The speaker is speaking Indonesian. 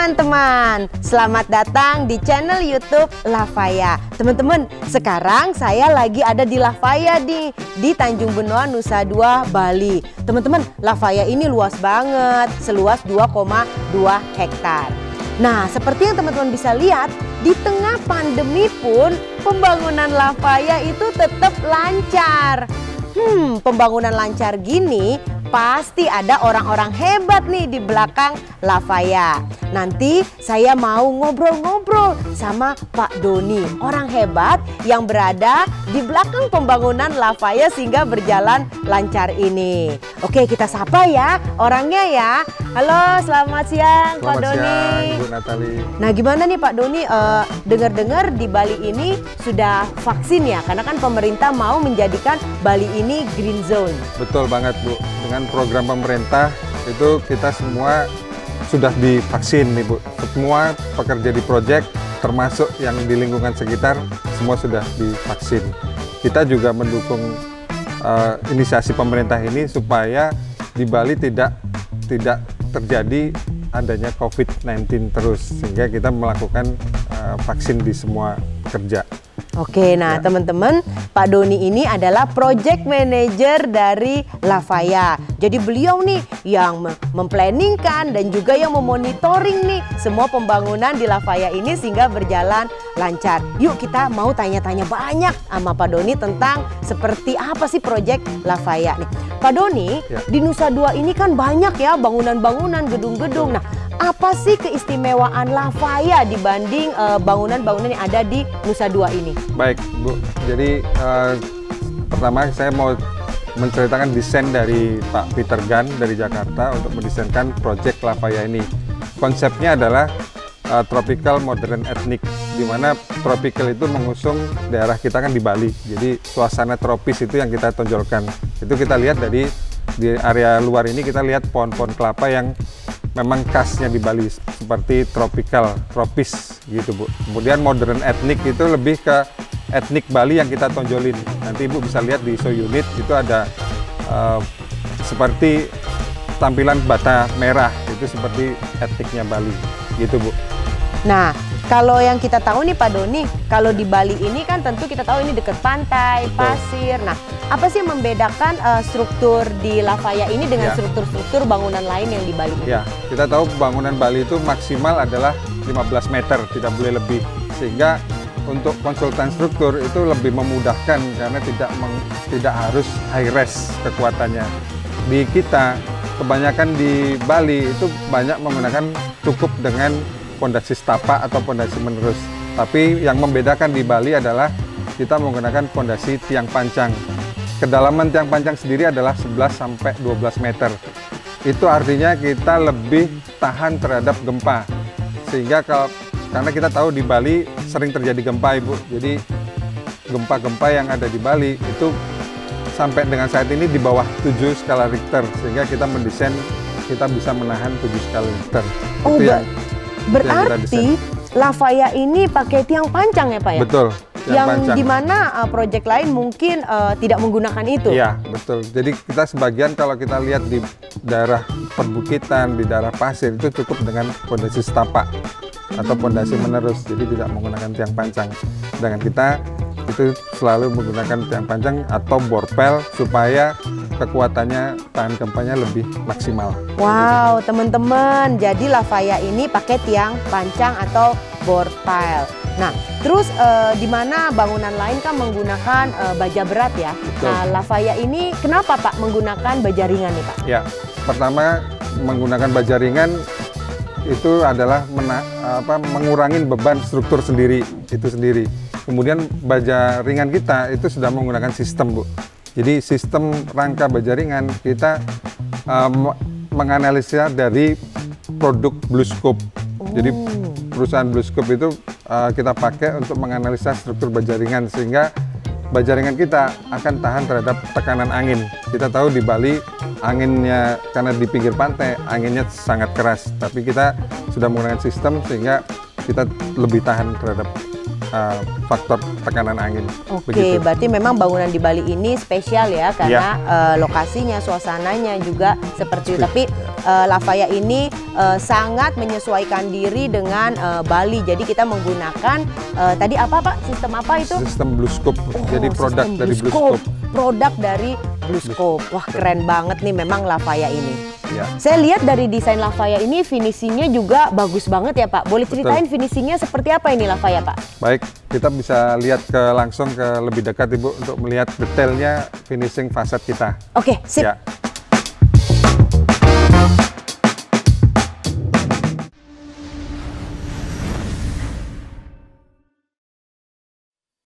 teman-teman, selamat datang di channel YouTube Lavaya. Teman-teman, sekarang saya lagi ada di Lavaya di Tanjung Benoa, Nusa Dua, Bali. Teman-teman, Lavaya ini luas banget, seluas 2,2 hektar. Nah, seperti yang teman-teman bisa lihat, di tengah pandemi pun pembangunan Lavaya itu tetap lancar. Pembangunan lancar gini pasti ada orang-orang hebat nih di belakang Lavaya. Nanti saya mau ngobrol-ngobrol sama Pak Doni, orang hebat yang berada di belakang pembangunan Lavaya sehingga berjalan lancar ini. Oke, kita sapa ya orangnya ya. Halo, selamat siang Pak Doni. Selamat siang, Bu Natali. Nah, gimana nih Pak Doni, dengar-dengar di Bali ini sudah vaksin ya? Karena kan pemerintah mau menjadikan Bali ini green zone. Betul banget, Bu. Dengan program pemerintah itu kita semua sudah divaksin nih, Bu. Semua pekerja di proyek termasuk yang di lingkungan sekitar semua sudah divaksin. Kita juga mendukung inisiasi pemerintah ini supaya di Bali tidak terjadi adanya COVID-19 terus, sehingga kita melakukan vaksin di semua pekerja. Oke, nah teman-teman, Pak Doni ini adalah project manager dari Lavaya. Jadi beliau nih yang memplanningkan dan juga yang memonitoring nih semua pembangunan di Lavaya ini sehingga berjalan lancar. Yuk kita mau tanya-tanya banyak sama Pak Doni tentang seperti apa sih project Lavaya nih. Pak Doni, ya, di Nusa Dua ini kan banyak ya bangunan-bangunan, gedung-gedung. Nah, apa sih keistimewaan Lavaya dibanding bangunan-bangunan yang ada di Nusa Dua ini? Baik, Bu. Jadi pertama saya mau menceritakan desain dari Pak Peter Gan dari Jakarta untuk mendesainkan proyek Lavaya ini. Konsepnya adalah tropical modern ethnic, di mana tropical itu mengusung daerah kita kan di Bali. Jadi suasana tropis itu yang kita tonjolkan. Itu kita lihat di area luar ini, kita lihat pohon-pohon kelapa yang memang khasnya di Bali, seperti tropical, tropis gitu, Bu. Kemudian modern ethnic itu lebih ke etnik Bali yang kita tonjolin. Nanti Ibu bisa lihat di show unit itu ada seperti tampilan bata merah, itu seperti etniknya Bali gitu, Bu. Nah, kalau yang kita tahu nih Pak Doni, kalau di Bali ini kan tentu kita tahu ini dekat pantai, pasir. Nah, apa sih yang membedakan struktur di Lavaya ini dengan struktur-struktur bangunan lain yang di Bali ini? Ya, kita tahu bangunan Bali itu maksimal adalah 15 meter, tidak boleh lebih. Sehingga untuk konsultan struktur itu lebih memudahkan karena tidak harus high res kekuatannya. Di kita, kebanyakan di Bali itu banyak menggunakan cukup dengan pondasi setapak atau pondasi menerus. Tapi yang membedakan di Bali adalah kita menggunakan pondasi tiang pancang. Kedalaman tiang pancang sendiri adalah 11-12 meter. Itu artinya kita lebih tahan terhadap gempa. Sehingga karena kita tahu di Bali sering terjadi gempa, Ibu. Jadi gempa-gempa yang ada di Bali itu sampai dengan saat ini di bawah 7 skala Richter. Sehingga kita mendesain kita bisa menahan 7 skala Richter. Oh, berarti Lavaya ini pakai tiang pancang ya Pak ya? Betul. Yang dimana proyek lain mungkin tidak menggunakan itu? Iya, betul. Jadi kita sebagian kalau kita lihat di daerah perbukitan, di daerah pasir itu cukup dengan pondasi setapak atau pondasi menerus. Jadi tidak menggunakan tiang pancang. Sedangkan kita itu selalu menggunakan tiang pancang atau borpel supaya kekuatannya tahan gempanya lebih maksimal. Wow, teman-teman, jadi Lavaya ini pakai tiang pancang atau borpel. Nah, terus di mana bangunan lain kan menggunakan baja berat ya. Betul. Nah, Lavaya ini kenapa Pak menggunakan baja ringan nih Pak? Ya, pertama menggunakan baja ringan itu adalah mengurangi beban struktur itu sendiri. Kemudian baja ringan kita itu sudah menggunakan sistem, Bu. Jadi sistem rangka baja ringan kita menganalisa dari produk BlueScope. Jadi perusahaan BlueScope itu kita pakai untuk menganalisa struktur baja ringan sehingga baja ringan kita akan tahan terhadap tekanan angin. Kita tahu di Bali anginnya karena di pinggir pantai anginnya sangat keras, tapi kita sudah menggunakan sistem sehingga kita lebih tahan terhadap faktor tekanan angin. Oke, Begitu. berarti memang bangunan di Bali ini spesial ya, karena lokasinya, suasananya juga seperti itu. Tapi Lafaya ini sangat menyesuaikan diri dengan Bali. Jadi kita menggunakan tadi apa Pak? Sistem apa itu? Sistem BlueScope. Jadi produk Sistem dari BlueScope. Produk dari BlueScope. Wah, keren banget nih memang Lafaya ini. Ya. Saya lihat dari desain Lafaya ini finishingnya juga bagus banget ya Pak. Boleh ceritain finishingnya seperti apa ini Lafaya Pak? Baik, kita bisa lihat langsung ke lebih dekat Ibu untuk melihat detailnya finishing fasad kita. Oke, sip. Ya.